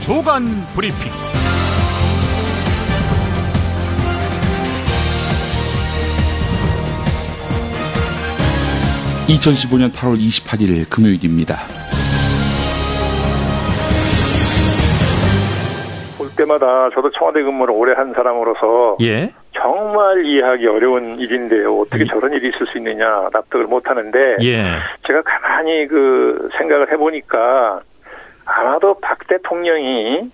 조간 브리핑. 2015년 8월 28일 금요일입니다. 볼 때마다 저도 청와대 근무를 오래 한 사람으로서 정말 이해하기 어려운 일인데요. 어떻게 저런 일이 있을 수 있느냐 납득을 못하는데 제가 가만히 생각을 해보니까 아마도 박 대통령이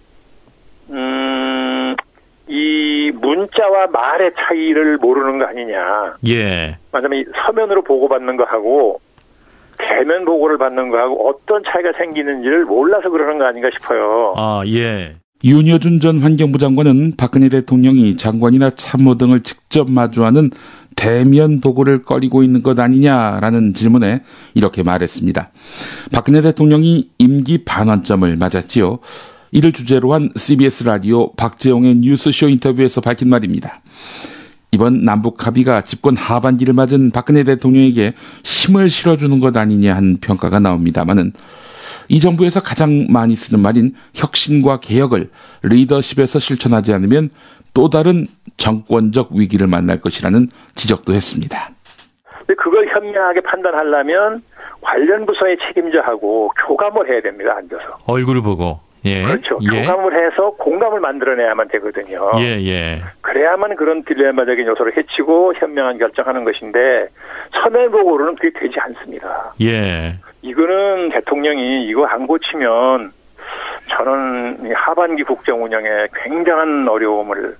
이 문자와 말의 차이를 모르는 거 아니냐. 맞으면 서면으로 보고받는 거하고 대면 보고를 받는 거하고 어떤 차이가 생기는지를 몰라서 그러는 거 아닌가 싶어요. 윤여준 전 환경부 장관은 박근혜 대통령이 장관이나 참모 등을 직접 마주하는 대면 보고를 꺼리고 있는 것 아니냐라는 질문에 이렇게 말했습니다. 박근혜 대통령이 임기 반환점을 맞았지요. 이를 주제로 한 CBS 라디오 박재홍의 뉴스쇼 인터뷰에서 밝힌 말입니다. 이번 남북 합의가 집권 하반기를 맞은 박근혜 대통령에게 힘을 실어주는 것 아니냐 한 평가가 나옵니다마는 이 정부에서 가장 많이 쓰는 말인 혁신과 개혁을 리더십에서 실천하지 않으면 또 다른 정권적 위기를 만날 것이라는 지적도 했습니다. 그걸 현명하게 판단하려면 관련 부서의 책임자하고 교감을 해야 됩니다. 앉아서. 얼굴을 보고. 그렇죠. 교감을 해서 공감을 만들어내야만 되거든요. 그래야만 그런 딜레마적인 요소를 해치고 현명한 결정하는 것인데 서면 보고로는 그게 되지 않습니다. 이거는 대통령이 이거 안 고치면 저는 하반기 국정 운영에 굉장한 어려움을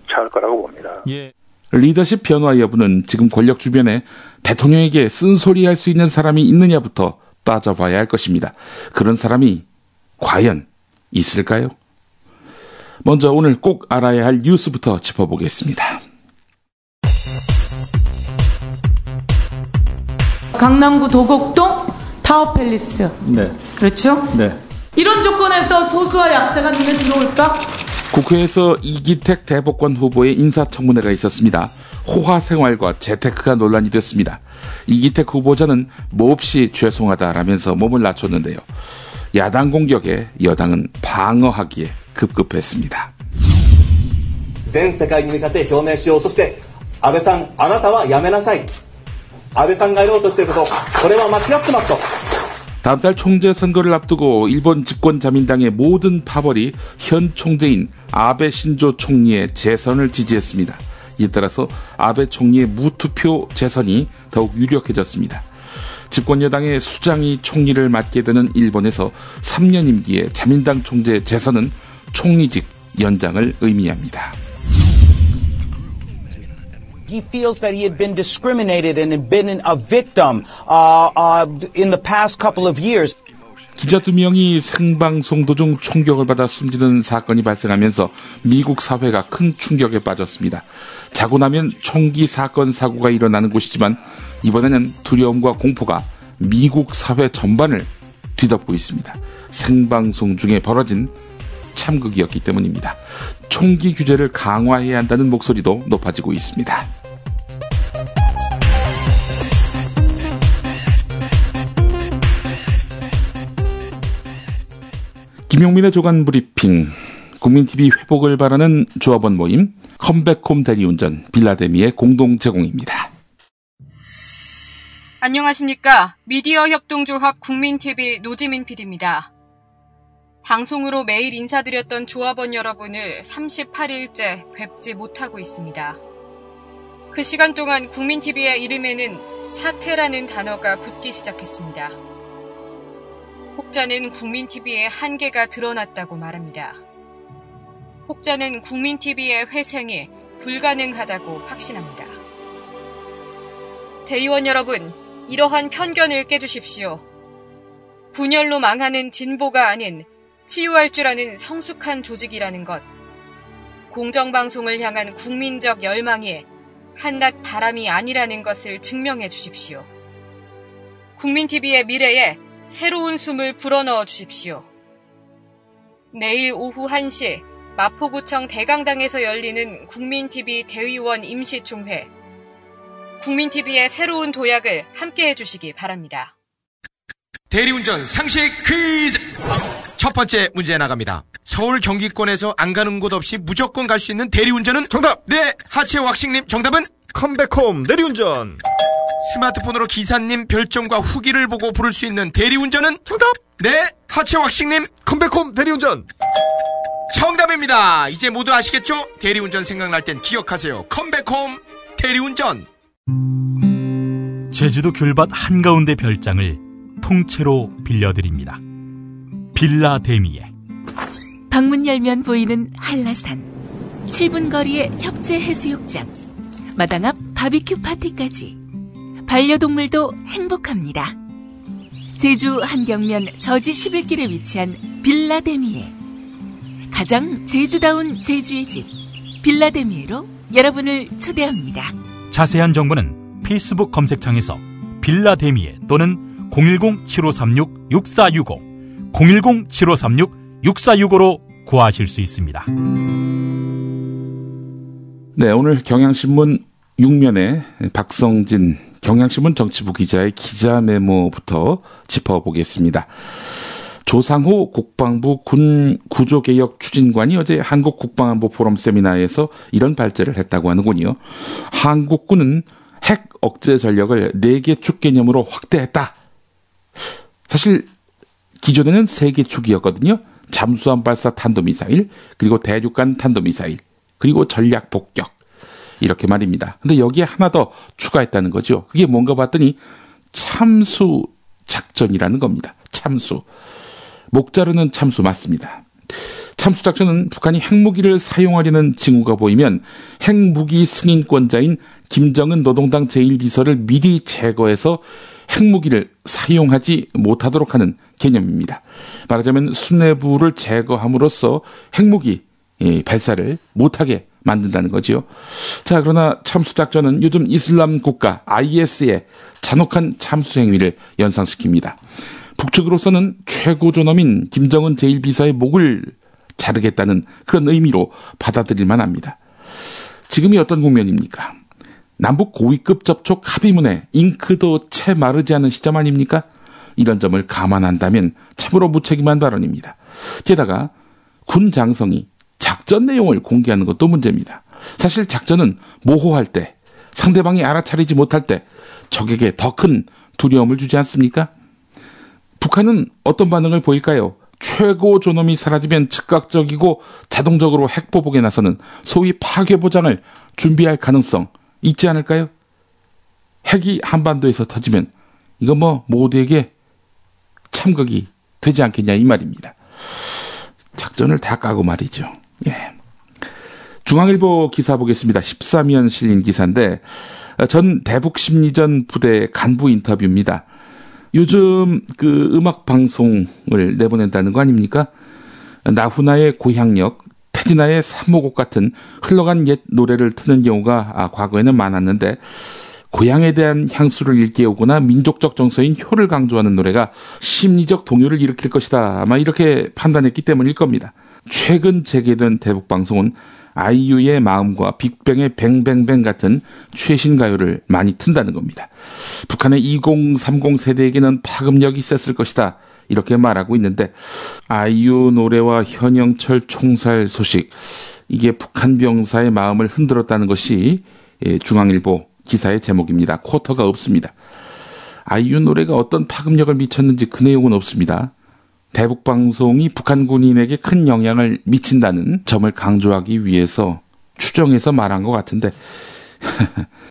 처할 거라고 봅니다. 리더십 변화 여부는 지금 권력 주변에 대통령에게 쓴소리할 수 있는 사람이 있느냐부터 따져봐야 할 것입니다. 그런 사람이 과연 있을까요? 먼저 오늘 꼭 알아야 할 뉴스부터 짚어보겠습니다. 강남구 도곡동 타워팰리스. 그렇죠? 이런 조건에서 소수와 약자가 눈에 들어올까? 국회에서 이기택 대법관 후보의 인사청문회가 있었습니다. 호화생활과 재테크가 논란이 됐습니다. 이기택 후보자는 몹시 죄송하다라면서 몸을 낮췄는데요. 야당 공격에 여당은 방어하기에 급급했습니다. 全世界に向かって表明しよう。そして安倍さん、あなたはやめなさい。安倍さんがやろうとしていること、これは間違ってますと。 다음 달 총재 선거를 앞두고 일본 집권 자민당의 모든 파벌이 현 총재인 아베 신조 총리의 재선을 지지했습니다. 이에 따라서 아베 총리의 무투표 재선이 더욱 유력해졌습니다. 집권 여당의 수장이 총리를 맡게 되는 일본에서 3년 임기의 자민당 총재 재선은 총리직 연장을 의미합니다. He feels that he had been discriminated and had been a victim in the past couple of years. 기자 2명이 생방송 도중 총격을 받아 숨지는 사건이 발생하면서 미국 사회가 큰 충격에 빠졌습니다. 자고 나면 총기 사건 사고가 일어나는 곳이지만 이번에는 두려움과 공포가 미국 사회 전반을 뒤덮고 있습니다. 생방송 중에 벌어진 참극이었기 때문입니다. 총기 규제를 강화해야 한다는 목소리도 높아지고 있습니다. 김용민의 조간 브리핑, 국민TV 회복을 바라는 조합원 모임, 컴백홈 대리운전, 빌라데미의 공동 제공입니다. 안녕하십니까. 미디어 협동조합 국민TV 노지민 PD입니다. 방송으로 매일 인사드렸던 조합원 여러분을 38일째 뵙지 못하고 있습니다. 그 시간 동안 국민TV의 이름에는 사퇴라는 단어가 붙기 시작했습니다. 혹자는 국민TV의 한계가 드러났다고 말합니다. 혹자는 국민TV의 회생이 불가능하다고 확신합니다. 대의원 여러분, 이러한 편견을 깨주십시오. 분열로 망하는 진보가 아닌 치유할 줄 아는 성숙한 조직이라는 것. 공정방송을 향한 국민적 열망이 한낱 바람이 아니라는 것을 증명해 주십시오. 국민TV의 미래에 새로운 숨을 불어넣어 주십시오. 내일 오후 1시 마포구청 대강당에서 열리는 국민TV 대의원 임시총회. 국민TV의 새로운 도약을 함께해 주시기 바랍니다. 대리운전 상식 퀴즈! 첫 번째 문제 나갑니다. 서울 경기권에서 안 가는 곳 없이 무조건 갈 수 있는 대리운전은? 정답! 네, 하체 왁싱님 정답은? 컴백홈 대리운전. 스마트폰으로 기사님 별점과 후기를 보고 부를 수 있는 대리운전은? 정답! 네, 하체 왁싱님 컴백홈 대리운전. 정답입니다. 이제 모두 아시겠죠? 대리운전 생각날 땐 기억하세요. 컴백홈 대리운전. 제주도 귤밭 한가운데 별장을 통째로 빌려드립니다. 빌라 데미에. 방문 열면 보이는 한라산, 7분 거리의 협재 해수욕장, 마당 앞 바비큐 파티까지 반려동물도 행복합니다. 제주 한경면 저지 11길에 위치한 빌라 데미에. 가장 제주다운 제주의 집 빌라 데미에로 여러분을 초대합니다. 자세한 정보는 페이스북 검색창에서 빌라 데미에 또는 010-7536-6465 010-7536-6465로 구하실 수 있습니다. 네, 오늘 경향신문 6면에 박성진 경향신문 정치부 기자의 기자 메모부터 짚어보겠습니다. 조상호 국방부 군 구조개혁 추진관이 어제 한국국방안보 포럼 세미나에서 이런 발제를 했다고 하는군요. 한국군은 핵 억제 전력을 4개 축 개념으로 확대했다. 사실 기존에는 3개 축이었거든요. 잠수함 발사 탄도미사일, 그리고 대륙간 탄도미사일, 그리고 전략 폭격. 이렇게 말입니다. 근데 여기에 하나 더 추가했다는 거죠. 그게 뭔가 봤더니 참수 작전이라는 겁니다. 참수. 목자르는 참수 맞습니다. 참수 작전은 북한이 핵무기를 사용하려는 징후가 보이면 핵무기 승인권자인 김정은 노동당 제1비서를 미리 제거해서 핵무기를 사용하지 못하도록 하는 개념입니다. 말하자면 수뇌부를 제거함으로써 핵무기 발사를 못하게 만든다는 거지요. 자, 그러나 참수작전은 요즘 이슬람 국가 IS의 잔혹한 참수 행위를 연상시킵니다. 북측으로서는 최고 존엄인 김정은 제1비서의 목을 자르겠다는 그런 의미로 받아들일 만합니다. 지금이 어떤 국면입니까? 남북 고위급 접촉 합의문에 잉크도 채 마르지 않은 시점 아닙니까? 이런 점을 감안한다면 참으로 무책임한 발언입니다. 게다가 군 장성이 작전 내용을 공개하는 것도 문제입니다. 사실 작전은 모호할 때, 상대방이 알아차리지 못할 때 적에게 더 큰 두려움을 주지 않습니까? 북한은 어떤 반응을 보일까요? 최고 존엄이 사라지면 즉각적이고 자동적으로 핵보복에 나서는 소위 파괴보장을 준비할 가능성 있지 않을까요? 핵이 한반도에서 터지면 이거 모두에게 참극이 되지 않겠냐 이 말입니다. 작전을 다 까고 말이죠. 예. 중앙일보 기사 보겠습니다. 13면 실린 기사인데 전 대북심리전 부대 간부 인터뷰입니다. 요즘 그 음악 방송을 내보낸다는 거 아닙니까? 나훈아의 고향역, 태진아의 삼호곡 같은 흘러간 옛 노래를 트는 경우가 과거에는 많았는데 고향에 대한 향수를 일깨우거나 민족적 정서인 효를 강조하는 노래가 심리적 동요를 일으킬 것이다. 아마 이렇게 판단했기 때문일 겁니다. 최근 재개된 대북방송은 아이유의 마음과 빅뱅의 뱅뱅뱅 같은 최신 가요를 많이 튼다는 겁니다. 북한의 2030 세대에게는 파급력이 셌을 것이다. 이렇게 말하고 있는데 아이유 노래와 현영철 총살 소식, 이게 북한 병사의 마음을 흔들었다는 것이 중앙일보 기사의 제목입니다. 쿼터가 없습니다. 아이유 노래가 어떤 파급력을 미쳤는지 그 내용은 없습니다. 대북방송이 북한 군인에게 큰 영향을 미친다는 점을 강조하기 위해서 추정해서 말한 것 같은데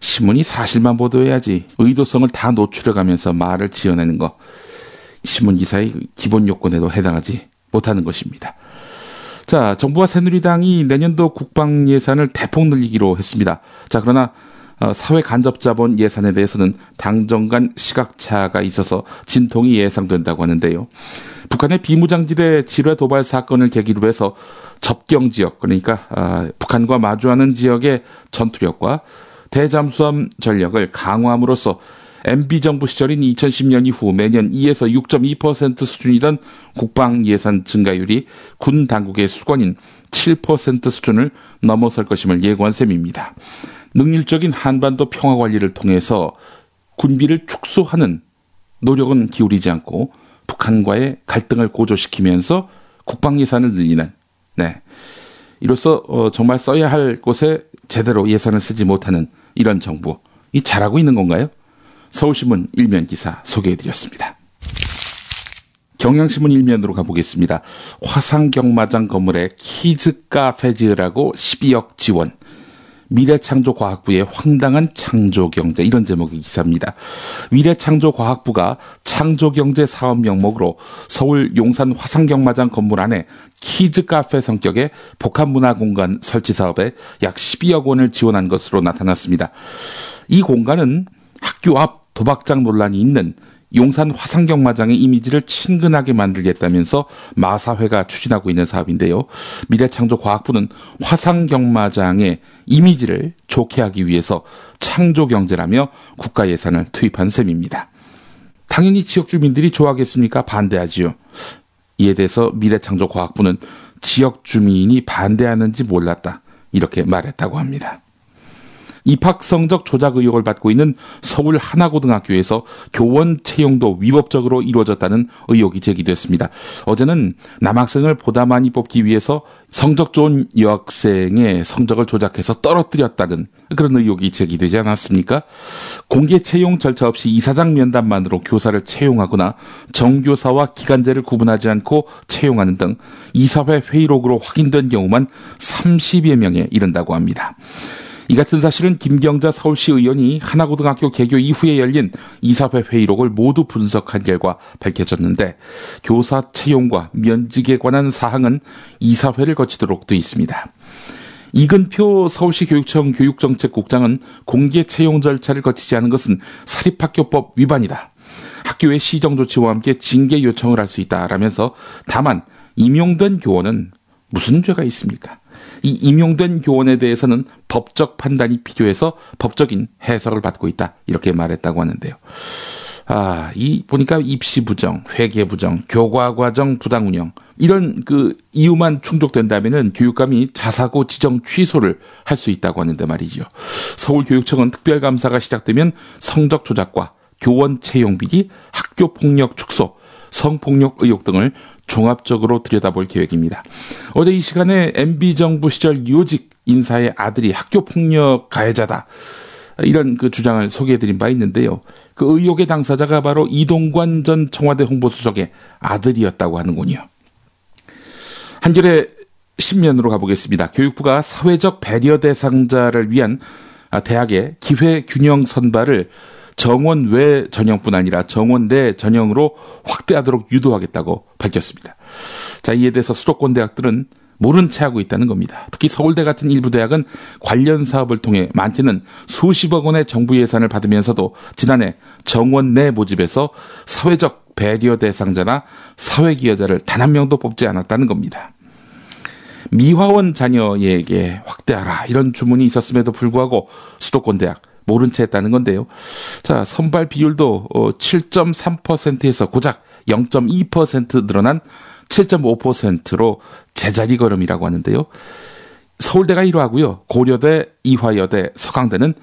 신문이 사실만 보도해야지 의도성을 다 노출해가면서 말을 지어내는 거, 신문 기사의 기본 요건에도 해당하지 못하는 것입니다. 자, 정부와 새누리당이 내년도 국방 예산을 대폭 늘리기로 했습니다. 자, 그러나 사회 간접자본 예산에 대해서는 당정 간 시각차가 있어서 진통이 예상된다고 하는데요. 북한의 비무장지대 지뢰 도발 사건을 계기로 해서 접경지역, 그러니까 북한과 마주하는 지역의 전투력과 대잠수함 전력을 강화함으로써 MB정부 시절인 2010년 이후 매년 2에서 6.2% 수준이던 국방 예산 증가율이 군 당국의 수건인 7% 수준을 넘어설 것임을 예고한 셈입니다. 능률적인 한반도 평화 관리를 통해서 군비를 축소하는 노력은 기울이지 않고 북한과의 갈등을 고조시키면서 국방 예산을 늘리는, 네. 이로써 정말 써야 할 곳에 제대로 예산을 쓰지 못하는 이런 정부, 이 잘하고 있는 건가요? 서울신문 일면 기사 소개해드렸습니다. 경향신문 일면으로 가보겠습니다. 화상경마장 건물에 키즈 카페 지으라고 12억 지원. 미래창조과학부의 황당한 창조경제, 이런 제목의 기사입니다. 미래창조과학부가 창조경제 사업 명목으로 서울 용산 화상경마장 건물 안에 키즈 카페 성격의 복합문화공간 설치 사업에 약 12억 원을 지원한 것으로 나타났습니다. 이 공간은 학교 앞 도박장 논란이 있는 용산 화상경마장의 이미지를 친근하게 만들겠다면서 마사회가 추진하고 있는 사업인데요. 미래창조과학부는 화상경마장의 이미지를 좋게 하기 위해서 창조경제라며 국가 예산을 투입한 셈입니다. 당연히 지역 주민들이 좋아하겠습니까? 반대하지요. 이에 대해서 미래창조과학부는 지역 주민이 반대하는지 몰랐다, 이렇게 말했다고 합니다. 입학 성적 조작 의혹을 받고 있는 서울 하나고등학교에서 교원 채용도 위법적으로 이루어졌다는 의혹이 제기됐습니다. 어제는 남학생을 보다 많이 뽑기 위해서 성적 좋은 여학생의 성적을 조작해서 떨어뜨렸다는 그런 의혹이 제기되지 않았습니까? 공개 채용 절차 없이 이사장 면담만으로 교사를 채용하거나 정교사와 기간제를 구분하지 않고 채용하는 등 이사회 회의록으로 확인된 경우만 30여 명에 이른다고 합니다. 이 같은 사실은 김경자 서울시 의원이 하나고등학교 개교 이후에 열린 이사회 회의록을 모두 분석한 결과 밝혀졌는데, 교사 채용과 면직에 관한 사항은 이사회를 거치도록 돼 있습니다. 이근표 서울시 교육청 교육정책국장은 공개 채용 절차를 거치지 않은 것은 사립학교법 위반이다. 학교의 시정조치와 함께 징계 요청을 할 수 있다라면서, 다만 임용된 교원은 무슨 죄가 있습니까? 이 임용된 교원에 대해서는 법적 판단이 필요해서 법적인 해석을 받고 있다, 이렇게 말했다고 하는데요. 보니까 입시 부정, 회계 부정, 교과 과정 부당 운영, 이런 이유만 충족된다면은 교육감이 자사고 지정 취소를 할 수 있다고 하는데 말이죠. 서울교육청은 특별감사가 시작되면 성적 조작과 교원 채용 비리, 학교 폭력 축소, 성폭력 의혹 등을 종합적으로 들여다볼 계획입니다. 어제 이 시간에 MB정부 시절 요직 인사의 아들이 학교폭력 가해자다, 이런 주장을 소개해드린 바 있는데요. 그 의혹의 당사자가 바로 이동관 전 청와대 홍보수석의 아들이었다고 하는군요. 한겨레 신문으로 가보겠습니다. 교육부가 사회적 배려 대상자를 위한 대학의 기회균형 선발을 정원 외 전형뿐 아니라 정원 내 전형으로 확대하도록 유도하겠다고 밝혔습니다. 자, 이에 대해서 수도권 대학들은 모른 채 하고 있다는 겁니다. 특히 서울대 같은 일부 대학은 관련 사업을 통해 많게는 수십억 원의 정부 예산을 받으면서도 지난해 정원 내 모집에서 사회적 배려 대상자나 사회기여자를 단 한 명도 뽑지 않았다는 겁니다. 미화원 자녀에게 확대하라, 이런 주문이 있었음에도 불구하고 수도권 대학 모른 채 했다는 건데요. 자, 선발 비율도 7.3%에서 고작 0.2% 늘어난 7.5%로 제자리 걸음이라고 하는데요. 서울대가 1위하고요. 고려대, 이화여대, 서강대는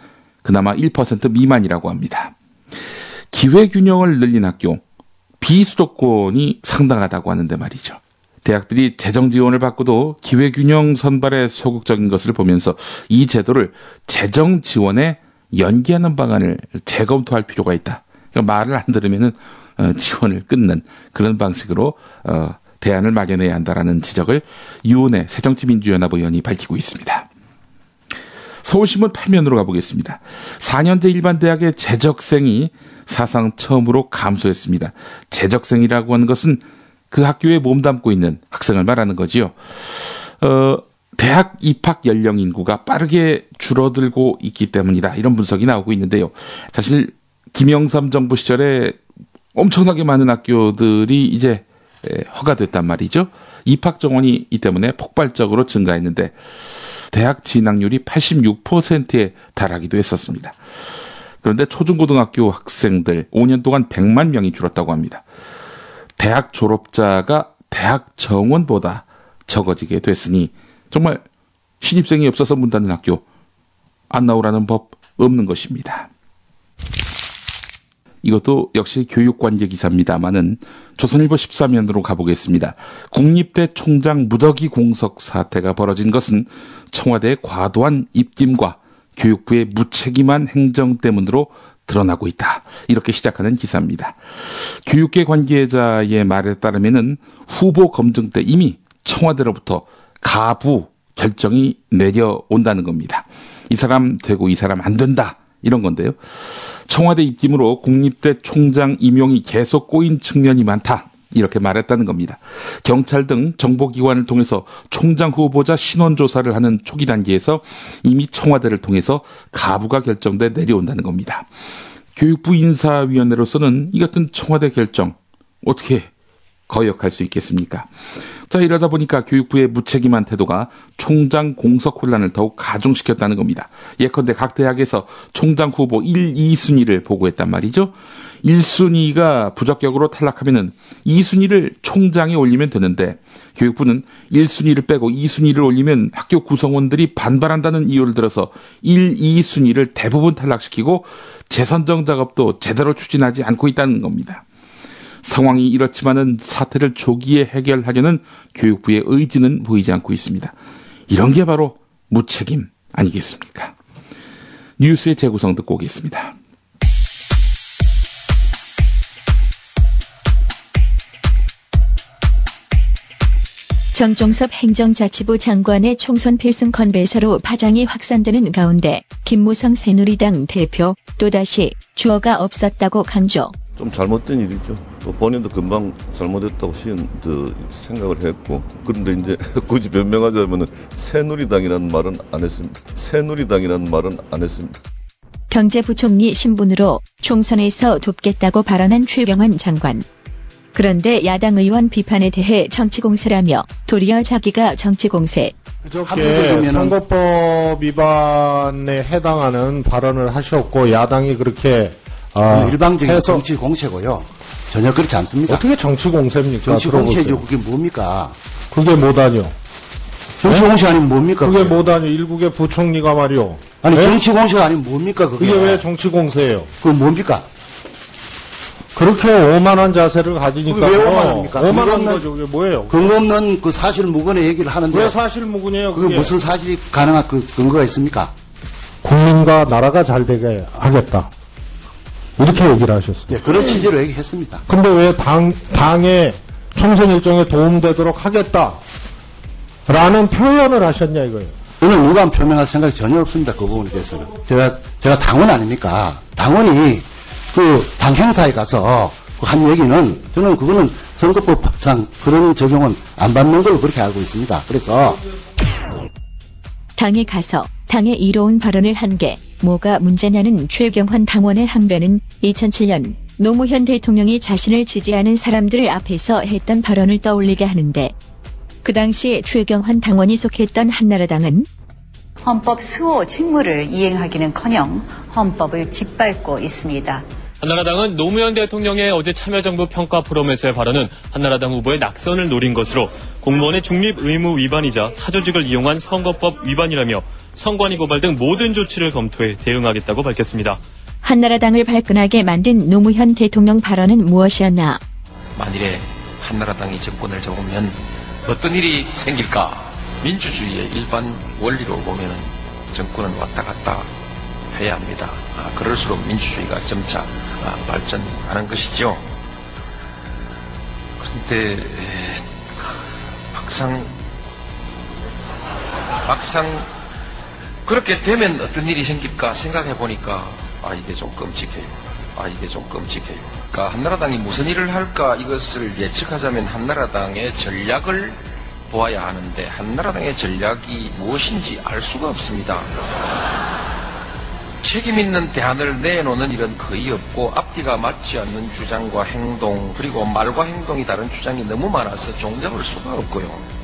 그나마 1% 미만이라고 합니다. 기회균형을 늘린 학교, 비수도권이 상당하다고 하는데 말이죠. 대학들이 재정 지원을 받고도 기회균형 선발에 소극적인 것을 보면서 이 제도를 재정 지원에 연기하는 방안을 재검토할 필요가 있다. 그러니까 말을 안 들으면은 지원을 끊는 그런 방식으로 대안을 마련해야 한다라는 지적을 유은혜 새정치민주연합 의원이 밝히고 있습니다. 서울신문 8면으로 가보겠습니다. 4년제 일반대학의 재적생이 사상 처음으로 감소했습니다. 재적생이라고 하는 것은 그 학교에 몸담고 있는 학생을 말하는 거지요. 대학 입학 연령 인구가 빠르게 줄어들고 있기 때문이다, 이런 분석이 나오고 있는데요. 사실 김영삼 정부 시절에 엄청나게 많은 학교들이 이제 허가됐단 말이죠. 입학 정원이 이 때문에 폭발적으로 증가했는데 대학 진학률이 86%에 달하기도 했었습니다. 그런데 초중고등학교 학생들 5년 동안 100만 명이 줄었다고 합니다. 대학 졸업자가 대학 정원보다 적어지게 됐으니 정말 신입생이 없어서 문 닫는 학교 안 나오라는 법 없는 것입니다. 이것도 역시 교육관계 기사입니다마는 조선일보 13면으로 가보겠습니다. 국립대 총장 무더기 공석 사태가 벌어진 것은 청와대의 과도한 입김과 교육부의 무책임한 행정 때문으로 드러나고 있다. 이렇게 시작하는 기사입니다. 교육계 관계자의 말에 따르면은 후보 검증 때 이미 청와대로부터 가부 결정이 내려온다는 겁니다. 이 사람 되고 이 사람 안 된다. 이런 건데요. 청와대 입김으로 국립대 총장 임용이 계속 꼬인 측면이 많다. 이렇게 말했다는 겁니다. 경찰 등 정보기관을 통해서 총장 후보자 신원조사를 하는 초기 단계에서 이미 청와대를 통해서 가부가 결정돼 내려온다는 겁니다. 교육부 인사위원회로서는 이 같은 청와대 결정 어떻게 거역할 수 있겠습니까? 자, 이러다 보니까 교육부의 무책임한 태도가 총장 공석 혼란을 더욱 가중시켰다는 겁니다. 예컨대 각 대학에서 총장 후보 1, 2순위를 보고했단 말이죠. 1순위가 부적격으로 탈락하면은 2순위를 총장에 올리면 되는데 교육부는 1순위를 빼고 2순위를 올리면 학교 구성원들이 반발한다는 이유를 들어서 1, 2순위를 대부분 탈락시키고 재선정 작업도 제대로 추진하지 않고 있다는 겁니다. 상황이 이렇지만은 사태를 조기에 해결하려는 교육부의 의지는 보이지 않고 있습니다. 이런 게 바로 무책임 아니겠습니까? 뉴스의 재구성 듣고 오겠습니다. 정종섭 행정자치부 장관의 총선 필승 건배사로 파장이 확산되는 가운데 김무성 새누리당 대표 또다시 주어가 없었다고 강조. 좀 잘못된 일이죠. 또 본인도 금방 잘못했다고 생각을 했고, 그런데 이제 굳이 변명하자면은 새누리당이라는 말은 안 했습니다. 새누리당이라는 말은 안 했습니다. 경제부총리 신분으로 총선에서 돕겠다고 발언한 최경환 장관. 그런데 야당 의원 비판에 대해 정치공세라며 도리어 자기가 정치공세. 그저께 선거법 위반에 해당하는 발언을 하셨고 야당이 그렇게 일방적인 정치 공세고요. 전혀 그렇지 않습니다. 어떻게 정치 공세입니까? 정치 공세죠. 그게 뭡니까? 그게 뭐다뇨? 정치 공세 아니면 뭡니까? 그게 뭐다뇨? 일국의 부총리가 말이요. 아니 네? 정치 공세가 아니면 뭡니까? 그게 왜 정치 공세예요? 그건 뭡니까? 그렇게 오만한 자세를 가지니까 왜 오만합니까? 오만한 거죠. 그게 뭐예요? 근거 없는 그 사실무근의 얘기를 하는데 왜 사실무근이에요? 그게 무슨 사실이 가능한 그 근거가 있습니까? 국민과 나라가 잘 되게 하겠다. 이렇게 얘기를 하셨어요. 네, 그런 취지로 얘기했습니다. 근데 왜 당의 총선 일정에 도움되도록 하겠다 라는 표현을 하셨냐 이거예요. 저는 누가 표명할 생각이 전혀 없습니다. 그 부분에 대해서는. 제가 당원 아닙니까? 당원이 그 당 행사에 가서 한 얘기는 저는 그거는 선거법상 그런 적용은 안 받는 걸로 그렇게 알고 있습니다. 그래서 당에 가서 당의 이로운 발언을 한 게 뭐가 문제냐는 최경환 당원의 항변은 2007년 노무현 대통령이 자신을 지지하는 사람들 앞에서 했던 발언을 떠올리게 하는데 그 당시 최경환 당원이 속했던 한나라당은 헌법 수호 직무를 이행하기는커녕 헌법을 짓밟고 있습니다. 한나라당은 노무현 대통령의 어제 참여정부 평가 포럼에서의 발언은 한나라당 후보의 낙선을 노린 것으로 공무원의 중립 의무 위반이자 사조직을 이용한 선거법 위반이라며 선관위 고발 등 모든 조치를 검토해 대응하겠다고 밝혔습니다. 한나라당을 발끈하게 만든 노무현 대통령 발언은 무엇이었나? 만일에 한나라당이 정권을 잡으면 어떤 일이 생길까? 민주주의의 일반 원리로 보면 정권은 왔다 갔다 해야 합니다. 그럴수록 민주주의가 점차 발전하는 것이죠. 그런데 막상 그렇게 되면 어떤 일이 생길까 생각해 보니까 이게 좀 끔찍해요. 그러니까 한나라당이 무슨 일을 할까 이것을 예측하자면 한나라당의 전략을 보아야 하는데 한나라당의 전략이 무엇인지 알 수가 없습니다. 책임 있는 대안을 내놓는 일은 거의 없고 앞뒤가 맞지 않는 주장과 행동 그리고 말과 행동이 다른 주장이 너무 많아서 종잡을 수가 없고요.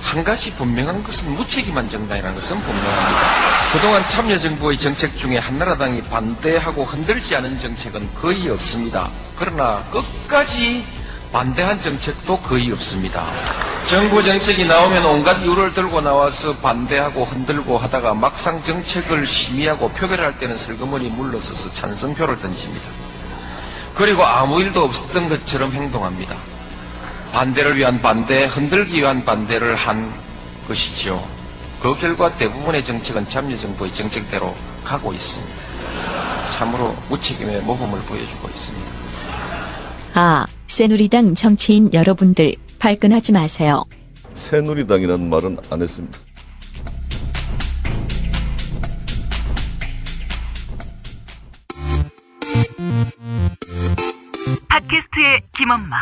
한 가지 분명한 것은 무책임한 정당이라는 것은 분명합니다. 그동안 참여정부의 정책 중에 한나라당이 반대하고 흔들지 않은 정책은 거의 없습니다. 그러나 끝까지 반대한 정책도 거의 없습니다. 정부 정책이 나오면 온갖 이유를 들고 나와서 반대하고 흔들고 하다가 막상 정책을 심의하고 표결할 때는 슬그머니 물러서서 찬성표를 던집니다. 그리고 아무 일도 없었던 것처럼 행동합니다. 반대를 위한 반대, 흔들기 위한 반대를 한 것이죠. 그 결과 대부분의 정책은 참여정부의 정책대로 가고 있습니다. 참으로 무책임의 모범을 보여주고 있습니다. 새누리당 정치인 여러분들 발끈하지 마세요. 새누리당이라는 말은 안 했습니다. 팟캐스트의 김엄마,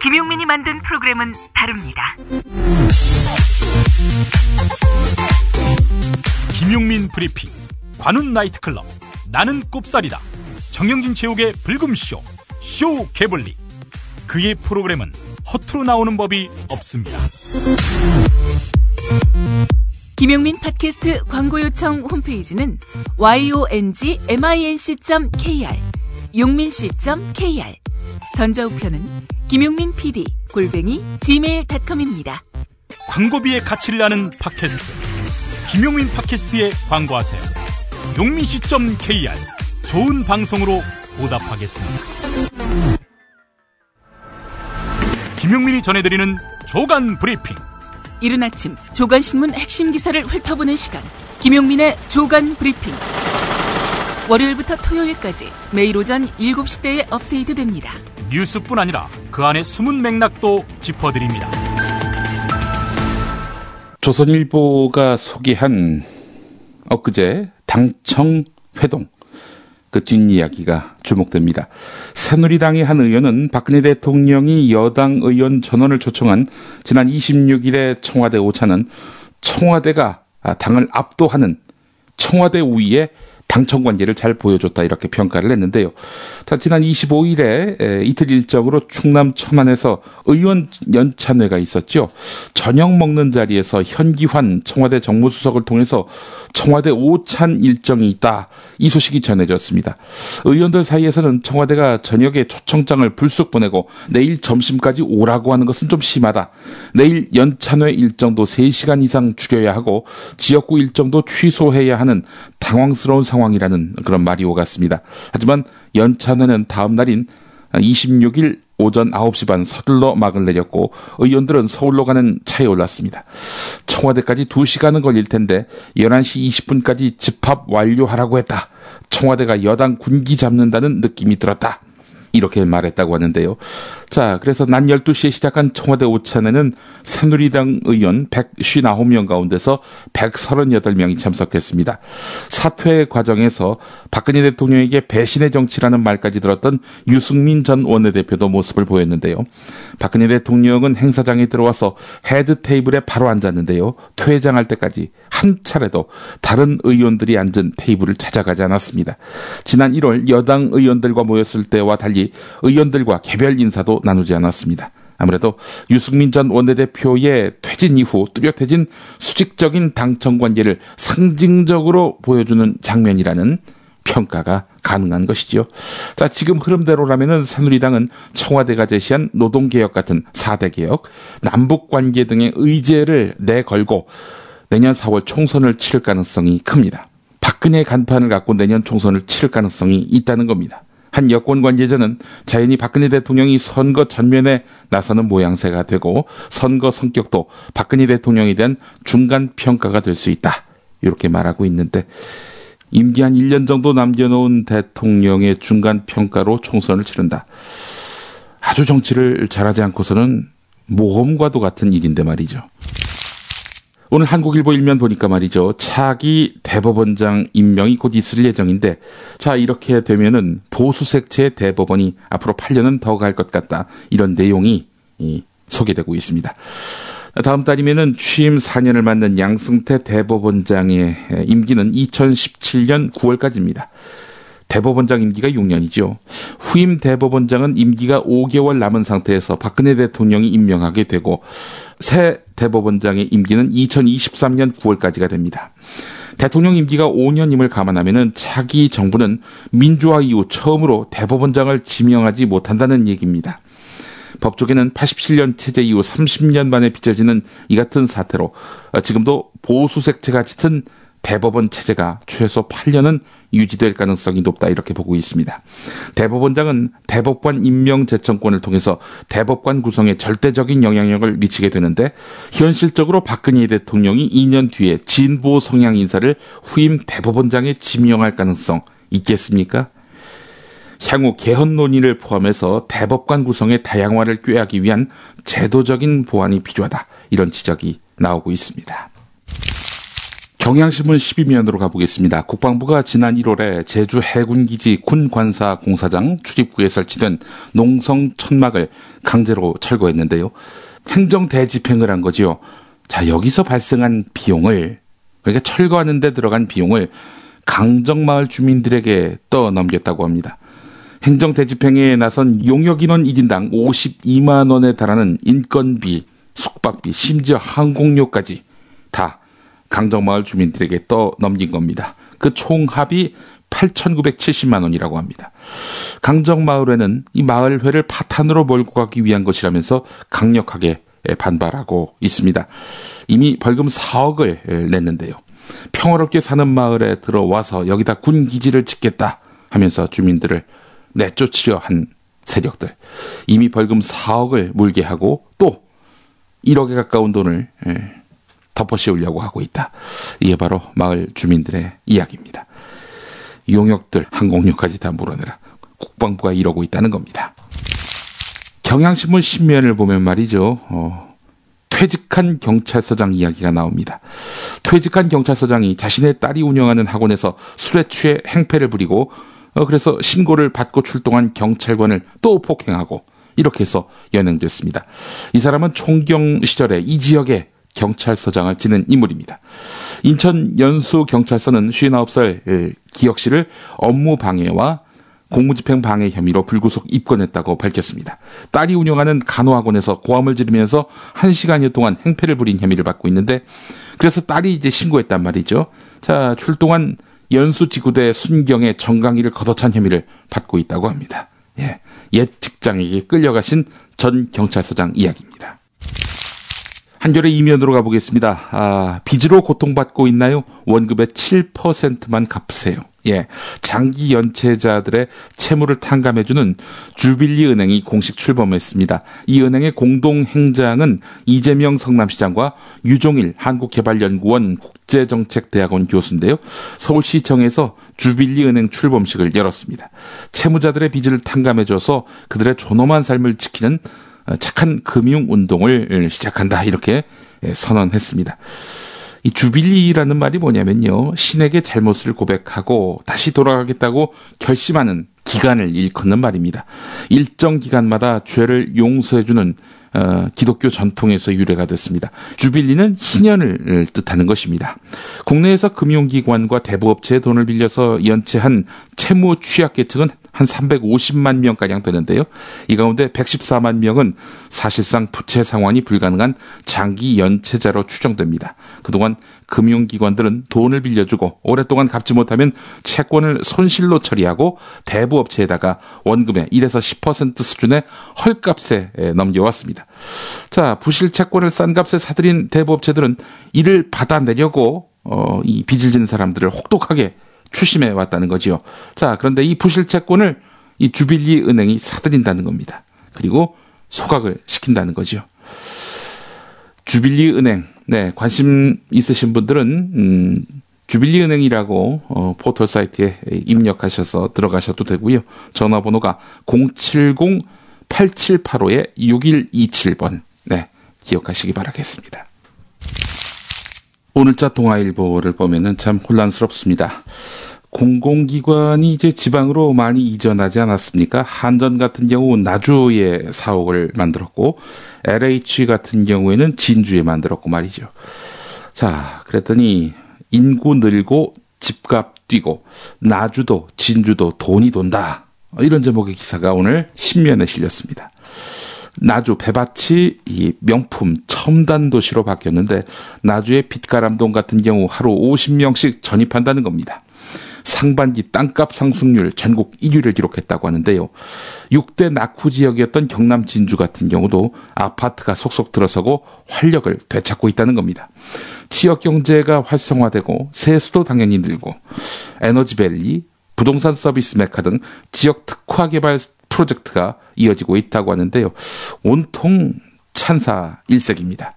김용민이 만든 프로그램은 다릅니다. 김용민 브리핑, 관훈 나이트클럽, 나는 꼽살이다, 정영진 체육의 불금쇼, 쇼 개블리. 그의 프로그램은 허투루 나오는 법이 없습니다. 김용민 팟캐스트 광고 요청 홈페이지는 yongminc.kr, 용민c.kr. 전자우편은 김용민 PD @gmail.com입니다. 광고비의 가치를 아는 팟캐스트, 김용민 팟캐스트에 광고하세요. 용민c.kr. 좋은 방송으로 보답하겠습니다. 김용민이 전해드리는 조간 브리핑. 이른 아침 조간신문 핵심 기사를 훑어보는 시간, 김용민의 조간 브리핑. 월요일부터 토요일까지 매일 오전 7시대에 업데이트됩니다. 뉴스뿐 아니라 그 안에 숨은 맥락도 짚어드립니다. 조선일보가 소개한 엊그제 당청 회동, 그 뒷이야기가 주목됩니다. 새누리당의 한 의원은 박근혜 대통령이 여당 의원 전원을 초청한 지난 26일의 청와대 오찬은 청와대가 당을 압도하는 청와대 우위의 당청 관계를 잘 보여줬다, 이렇게 평가를 했는데요. 자, 지난 25일에 이틀 일정으로 충남 천안에서 의원 연찬회가 있었죠. 저녁 먹는 자리에서 현기환 청와대 정무수석을 통해서 청와대 오찬 일정이 있다, 이 소식이 전해졌습니다. 의원들 사이에서는 청와대가 저녁에 초청장을 불쑥 보내고 내일 점심까지 오라고 하는 것은 좀 심하다, 내일 연찬회 일정도 3시간 이상 줄여야 하고 지역구 일정도 취소해야 하는 당황스러운 상황이라는 그런 말이 오갔습니다. 하지만 연찬회는 다음 날인 26일 오전 9시 반 서둘러 막을 내렸고 의원들은 서울로 가는 차에 올랐습니다. 청와대까지 2시간은 걸릴 텐데 11시 20분까지 집합 완료하라고 했다. 청와대가 여당 군기 잡는다는 느낌이 들었다, 이렇게 말했다고 하는데요. 자, 그래서 낮 12시에 시작한 청와대 오찬에는 새누리당 의원 159명 가운데서 138명이 참석했습니다. 사퇴 과정에서 박근혜 대통령에게 배신의 정치라는 말까지 들었던 유승민 전 원내대표도 모습을 보였는데요. 박근혜 대통령은 행사장에 들어와서 헤드 테이블에 바로 앉았는데요. 퇴장할 때까지 한 차례도 다른 의원들이 앉은 테이블을 찾아가지 않았습니다. 지난 1월 여당 의원들과 모였을 때와 달리 의원들과 개별 인사도 나누지 않았습니다. 아무래도 유승민 전 원내대표의 퇴진 이후 뚜렷해진 수직적인 당청 관계를 상징적으로 보여주는 장면이라는 평가가 가능한 것이죠. 자, 지금 흐름대로라면은 새누리당은 청와대가 제시한 노동개혁 같은 4대 개혁, 남북관계 등의 의제를 내걸고 내년 4월 총선을 치를 가능성이 큽니다. 박근혜 간판을 갖고 내년 총선을 치를 가능성이 있다는 겁니다. 한 여권 관계자는 자연히 박근혜 대통령이 선거 전면에 나서는 모양새가 되고 선거 성격도 박근혜 대통령에 대한 중간 평가가 될 수 있다, 이렇게 말하고 있는데, 임기 한 1년 정도 남겨놓은 대통령의 중간 평가로 총선을 치른다. 아주 정치를 잘하지 않고서는 모험과도 같은 일인데 말이죠. 오늘 한국일보 일면 보니까 말이죠. 차기 대법원장 임명이 곧 있을 예정인데, 자, 이렇게 되면은 보수색채의 대법원이 앞으로 8년은 더 갈 것 같다, 이런 내용이 소개되고 있습니다. 다음 달이면은 취임 4년을 맞는 양승태 대법원장의 임기는 2017년 9월까지입니다. 대법원장 임기가 6년이죠. 후임 대법원장은 임기가 5개월 남은 상태에서 박근혜 대통령이 임명하게 되고, 새 대법원장의 임기는 2023년 9월까지가 됩니다. 대통령 임기가 5년임을 감안하면 차기 정부는 민주화 이후 처음으로 대법원장을 지명하지 못한다는 얘기입니다. 법조계는 87년 체제 이후 30년 만에 빚어지는 이 같은 사태로 지금도 보수색채가 짙은 대법원 체제가 최소 8년은 유지될 가능성이 높다 이렇게 보고 있습니다. 대법원장은 대법관 임명 제청권을 통해서 대법관 구성에 절대적인 영향력을 미치게 되는데 현실적으로 박근혜 대통령이 2년 뒤에 진보 성향 인사를 후임 대법원장에 지명할 가능성 있겠습니까? 향후 개헌 논의를 포함해서 대법관 구성의 다양화를 꾀하기 위한 제도적인 보완이 필요하다 이런 지적이 나오고 있습니다. 경향신문 12면으로 가보겠습니다. 국방부가 지난 1월에 제주 해군기지 군관사 공사장 출입구에 설치된 농성 천막을 강제로 철거했는데요. 행정대집행을 한 거지요. 자, 여기서 발생한 비용을, 그러니까 철거하는 데 들어간 비용을 강정마을 주민들에게 떠넘겼다고 합니다. 행정대집행에 나선 용역인원 1인당 52만 원에 달하는 인건비, 숙박비, 심지어 항공료까지 다 강정마을 주민들에게 떠넘긴 겁니다. 그 총합이 8,970만 원이라고 합니다. 강정마을에는 이 마을회를 파탄으로 몰고 가기 위한 것이라면서 강력하게 반발하고 있습니다. 이미 벌금 4억을 냈는데요. 평화롭게 사는 마을에 들어와서 여기다 군기지를 짓겠다 하면서 주민들을 내쫓으려 한 세력들. 이미 벌금 4억을 물게 하고 또 1억에 가까운 돈을 덮어씌우려고 하고 있다. 이게 바로 마을 주민들의 이야기입니다. 용역들, 항공료까지 다 물어내라. 국방부가 이러고 있다는 겁니다. 경향신문 10면을 보면 말이죠. 퇴직한 경찰서장 이야기가 나옵니다. 퇴직한 경찰서장이 자신의 딸이 운영하는 학원에서 술에 취해 행패를 부리고 그래서 신고를 받고 출동한 경찰관을 또 폭행하고 이렇게 해서 연행됐습니다. 이 사람은 총경 시절에 이 지역에 경찰서장을 지낸 인물입니다. 인천 연수경찰서는 59살 기혁 씨를 업무 방해와 공무집행 방해 혐의로 불구속 입건했다고 밝혔습니다. 딸이 운영하는 간호학원에서 고함을 지르면서 1시간여 동안 행패를 부린 혐의를 받고 있는데 그래서 딸이 이제 신고했단 말이죠. 자, 출동한 연수지구대 순경의 정강이를 걷어찬 혐의를 받고 있다고 합니다. 옛 직장에게 끌려가신 전 경찰서장 이야기입니다. 한겨레 이면으로 가보겠습니다. 빚으로 고통받고 있나요? 원금의 7%만 갚으세요. 장기 연체자들의 채무를 탕감해주는 주빌리 은행이 공식 출범했습니다. 이 은행의 공동행장은 이재명 성남시장과 유종일 한국개발연구원 국제정책대학원 교수인데요. 서울시청에서 주빌리 은행 출범식을 열었습니다. 채무자들의 빚을 탕감해줘서 그들의 존엄한 삶을 지키는 착한 금융운동을 시작한다 이렇게 선언했습니다. 이 주빌리라는 말이 뭐냐면요. 신에게 잘못을 고백하고 다시 돌아가겠다고 결심하는 기간을 일컫는 말입니다. 일정 기간마다 죄를 용서해주는 기독교 전통에서 유래가 됐습니다. 주빌리는 희년을 뜻하는 것입니다. 국내에서 금융기관과 대부업체의 돈을 빌려서 연체한 채무 취약계층은 한 350만 명가량 되는데요. 이 가운데 114만 명은 사실상 부채 상환이 불가능한 장기 연체자로 추정됩니다. 그동안 금융기관들은 돈을 빌려주고 오랫동안 갚지 못하면 채권을 손실로 처리하고 대부업체에다가 원금의 1에서 10% 수준의 헐값에 넘겨왔습니다. 자, 부실 채권을 싼 값에 사들인 대부업체들은 이를 받아내려고 이 빚을 지는 사람들을 혹독하게 추심해 왔다는 거지요. 자, 그런데 이 부실 채권을 이 주빌리 은행이 사들인다는 겁니다. 그리고 소각을 시킨다는 거지요. 주빌리 은행, 관심 있으신 분들은 주빌리 은행이라고 포털 사이트에 입력하셔서 들어가셔도 되고요. 전화번호가 070-8785-6127번. 기억하시기 바라겠습니다. 오늘자 동아일보를 보면은 참 혼란스럽습니다. 공공기관이 이제 지방으로 많이 이전하지 않았습니까? 한전 같은 경우 나주에 사옥을 만들었고 LH 같은 경우에는 진주에 만들었고 말이죠. 자, 그랬더니 인구 늘고 집값 뛰고 나주도 진주도 돈이 돈다. 이런 제목의 기사가 오늘 신면에 실렸습니다. 나주 배밭이 이 명품 첨단 도시로 바뀌었는데 나주의 빛가람동 같은 경우 하루 50명씩 전입한다는 겁니다. 상반기 땅값 상승률 전국 1위를 기록했다고 하는데요. 6대 낙후 지역이었던 경남 진주 같은 경우도 아파트가 속속 들어서고 활력을 되찾고 있다는 겁니다. 지역 경제가 활성화되고 세수도 당연히 늘고 에너지밸리, 부동산 서비스 메카 등 지역 특화 개발 프로젝트가 이어지고 있다고 하는데요. 온통 찬사 일색입니다.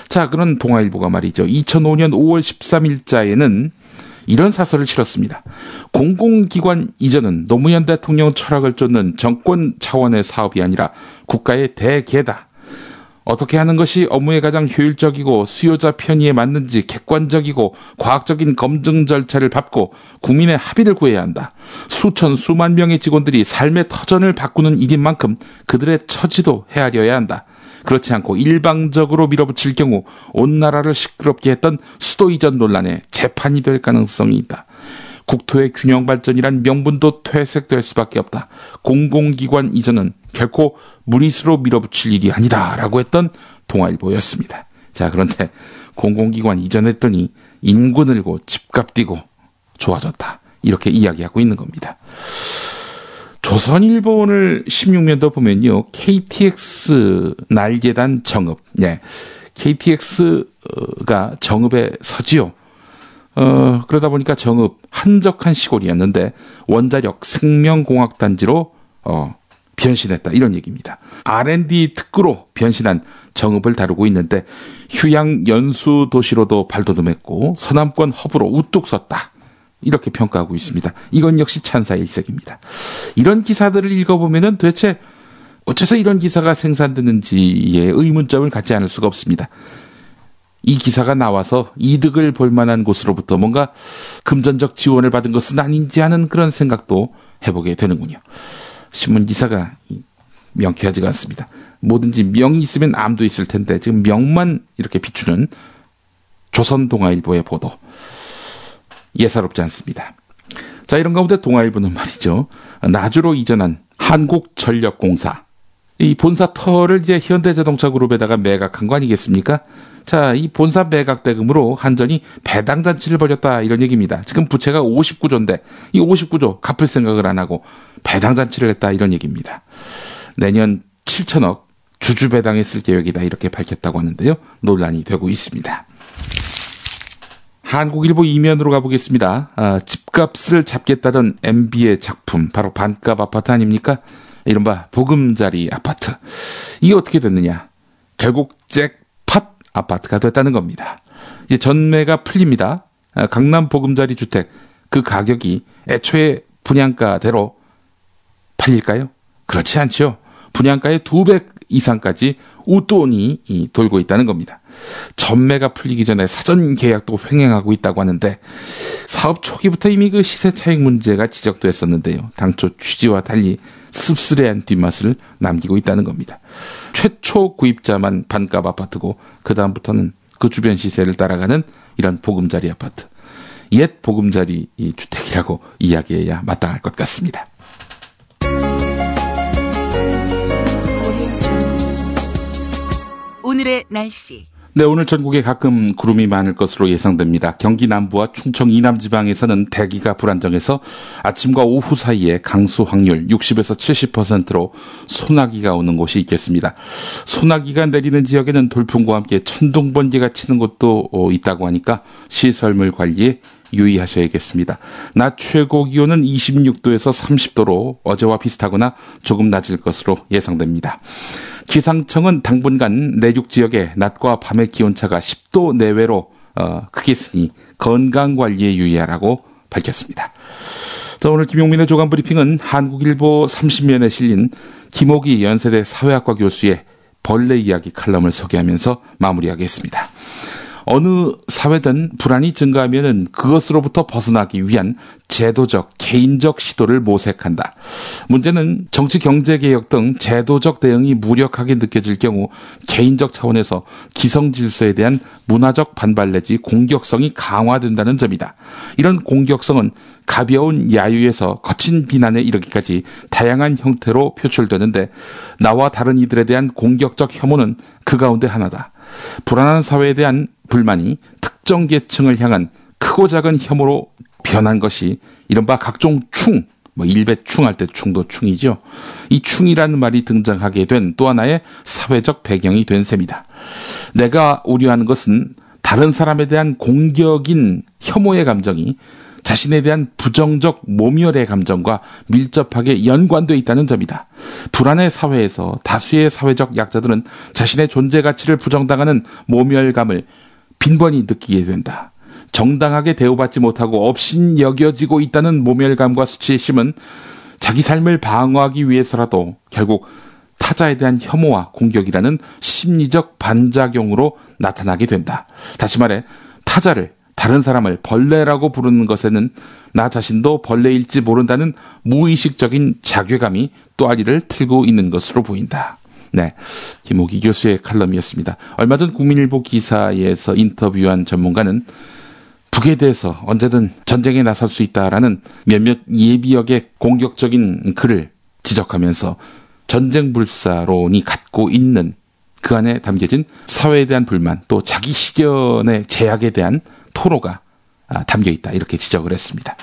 자, 그런 동아일보가 말이죠. 2005년 5월 13일자에는 이런 사설을 실었습니다. 공공기관 이전은 노무현 대통령 철학을 쫓는 정권 차원의 사업이 아니라 국가의 대계다. 어떻게 하는 것이 업무에 가장 효율적이고 수요자 편의에 맞는지 객관적이고 과학적인 검증 절차를 밟고 국민의 합의를 구해야 한다. 수천 수만 명의 직원들이 삶의 터전을 바꾸는 일인 만큼 그들의 처지도 헤아려야 한다. 그렇지 않고 일방적으로 밀어붙일 경우 온 나라를 시끄럽게 했던 수도 이전 논란의 재판이 될 가능성이 있다. 국토의 균형 발전이란 명분도 퇴색될 수밖에 없다. 공공기관 이전은 결코 무리수로 밀어붙일 일이 아니다 라고 했던 동아일보였습니다. 자, 그런데 공공기관 이전했더니 인구 늘고 집값 뛰고 좋아졌다. 이렇게 이야기하고 있는 겁니다. 조선일보 오늘 16면도 보면요. KTX 날개단 정읍. 네. KTX가 정읍에 서지요. 그러다 보니까 정읍 한적한 시골이었는데 원자력 생명공학단지로 변신했다. 이런 얘기입니다. R&D 특구로 변신한 정읍을 다루고 있는데 휴양 연수 도시로도 발돋움했고 서남권 허브로 우뚝 섰다. 이렇게 평가하고 있습니다. 이건 역시 찬사의 일색입니다. 이런 기사들을 읽어보면 도대체 어째서 이런 기사가 생산되는지에 의문점을 갖지 않을 수가 없습니다. 이 기사가 나와서 이득을 볼 만한 곳으로부터 뭔가 금전적 지원을 받은 것은 아닌지 하는 그런 생각도 해보게 되는군요. 신문 기사가 명쾌하지가 않습니다. 뭐든지 명이 있으면 암도 있을 텐데 지금 명만 이렇게 비추는 조선동아일보의 보도. 예사롭지 않습니다. 자, 이런 가운데 동아일보는 말이죠. 나주로 이전한 한국전력공사. 이 본사 터를 이제 현대자동차그룹에다가 매각한 거 아니겠습니까? 자, 이 본사 매각 대금으로 한전이 배당잔치를 벌였다. 이런 얘기입니다. 지금 부채가 59조인데 이 59조 갚을 생각을 안 하고 배당잔치를 했다. 이런 얘기입니다. 내년 7천억 주주배당에 쓸 계획이다. 이렇게 밝혔다고 하는데요. 논란이 되고 있습니다. 한국일보 이면으로 가보겠습니다. 집값을 잡겠다던 MB의 작품, 바로 반값 아파트 아닙니까? 이른바 보금자리 아파트. 이게 어떻게 됐느냐? 결국 잭팟 아파트가 됐다는 겁니다. 이제 전매가 풀립니다. 강남 보금자리 주택, 그 가격이 애초에 분양가대로 팔릴까요? 그렇지 않죠. 분양가의 2배 이상까지 웃돈이 돌고 있다는 겁니다. 전매가 풀리기 전에 사전 계약도 횡행하고 있다고 하는데 사업 초기부터 이미 그 시세 차익 문제가 지적됐었는데요. 당초 취지와 달리 씁쓸해한 뒷맛을 남기고 있다는 겁니다. 최초 구입자만 반값 아파트고 그 다음부터는 그 주변 시세를 따라가는 이런 보금자리 아파트. 옛 보금자리 주택이라고 이야기해야 마땅할 것 같습니다. 오늘의 날씨. 네, 오늘 전국에 가끔 구름이 많을 것으로 예상됩니다. 경기 남부와 충청 이남 지방에서는 대기가 불안정해서 아침과 오후 사이에 강수 확률 60에서 70%로 소나기가 오는 곳이 있겠습니다. 소나기가 내리는 지역에는 돌풍과 함께 천둥 번개가 치는 곳도 있다고 하니까 시설물 관리에 유의하셔야겠습니다. 낮 최고 기온은 26도에서 30도로 어제와 비슷하거나 조금 낮을 것으로 예상됩니다. 기상청은 당분간 내륙 지역의 낮과 밤의 기온차가 10도 내외로 크겠으니 건강관리에 유의하라고 밝혔습니다. 자, 오늘 김용민의 조간브리핑은 한국일보 30면에 실린 김옥희 연세대 사회학과 교수의 벌레 이야기 칼럼을 소개하면서 마무리하겠습니다. 어느 사회든 불안이 증가하면 그것으로부터 벗어나기 위한 제도적, 개인적 시도를 모색한다. 문제는 정치, 경제 개혁 등 제도적 대응이 무력하게 느껴질 경우 개인적 차원에서 기성 질서에 대한 문화적 반발 내지 공격성이 강화된다는 점이다. 이런 공격성은 가벼운 야유에서 거친 비난에 이르기까지 다양한 형태로 표출되는데 나와 다른 이들에 대한 공격적 혐오는 그 가운데 하나다. 불안한 사회에 대한 불만이 특정 계층을 향한 크고 작은 혐오로 변한 것이 이른바 각종 충, 일배충 할 때 충도 충이죠. 이 충이라는 말이 등장하게 된 또 하나의 사회적 배경이 된 셈이다. 내가 우려하는 것은 다른 사람에 대한 공격인 혐오의 감정이 자신에 대한 부정적 모멸의 감정과 밀접하게 연관되어 있다는 점이다. 불안의 사회에서 다수의 사회적 약자들은 자신의 존재 가치를 부정당하는 모멸감을 빈번히 느끼게 된다. 정당하게 대우받지 못하고 업신 여겨지고 있다는 모멸감과 수치심은 자기 삶을 방어하기 위해서라도 결국 타자에 대한 혐오와 공격이라는 심리적 반작용으로 나타나게 된다. 다시 말해 타자를, 다른 사람을 벌레라고 부르는 것에는 나 자신도 벌레일지 모른다는 무의식적인 자괴감이 또아리를 틀고 있는 것으로 보인다. 네, 김호기 교수의 칼럼이었습니다. 얼마 전 국민일보 기사에서 인터뷰한 전문가는 북에 대해서 언제든 전쟁에 나설 수 있다라는 몇몇 예비역의 공격적인 글을 지적하면서 전쟁 불사론이 갖고 있는 그 안에 담겨진 사회에 대한 불만, 또 자기 실현의 제약에 대한 토로가 담겨 있다, 이렇게 지적을 했습니다.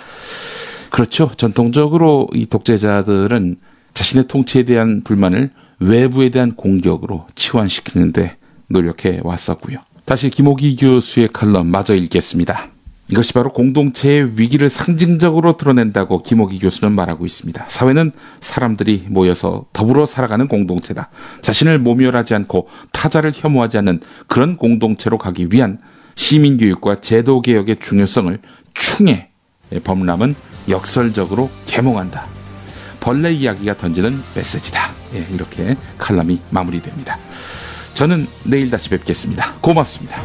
그렇죠. 전통적으로 이 독재자들은 자신의 통치에 대한 불만을 외부에 대한 공격으로 치환시키는데 노력해 왔었고요. 다시 김호기 교수의 칼럼 마저 읽겠습니다. 이것이 바로 공동체의 위기를 상징적으로 드러낸다고 김호기 교수는 말하고 있습니다. 사회는 사람들이 모여서 더불어 살아가는 공동체다. 자신을 모멸하지 않고 타자를 혐오하지 않는 그런 공동체로 가기 위한 시민교육과 제도개혁의 중요성을 충의 범람은 역설적으로 계몽한다. 벌레 이야기가 던지는 메시지다. 이렇게 칼럼이 마무리됩니다. 저는 내일 다시 뵙겠습니다. 고맙습니다.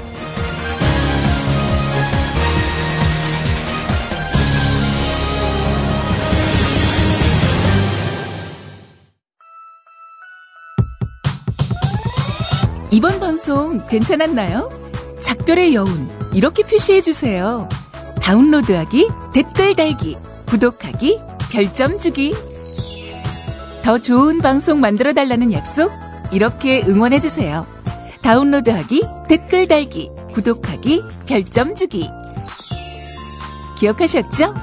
이번 방송 괜찮았나요? 작별의 여운 이렇게 표시해주세요. 다운로드하기, 댓글 달기, 구독하기, 별점 주기. 더 좋은 방송 만들어달라는 약속 이렇게 응원해주세요. 다운로드하기, 댓글 달기, 구독하기, 별점 주기. 기억하셨죠?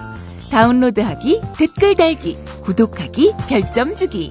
다운로드하기, 댓글 달기, 구독하기, 별점 주기.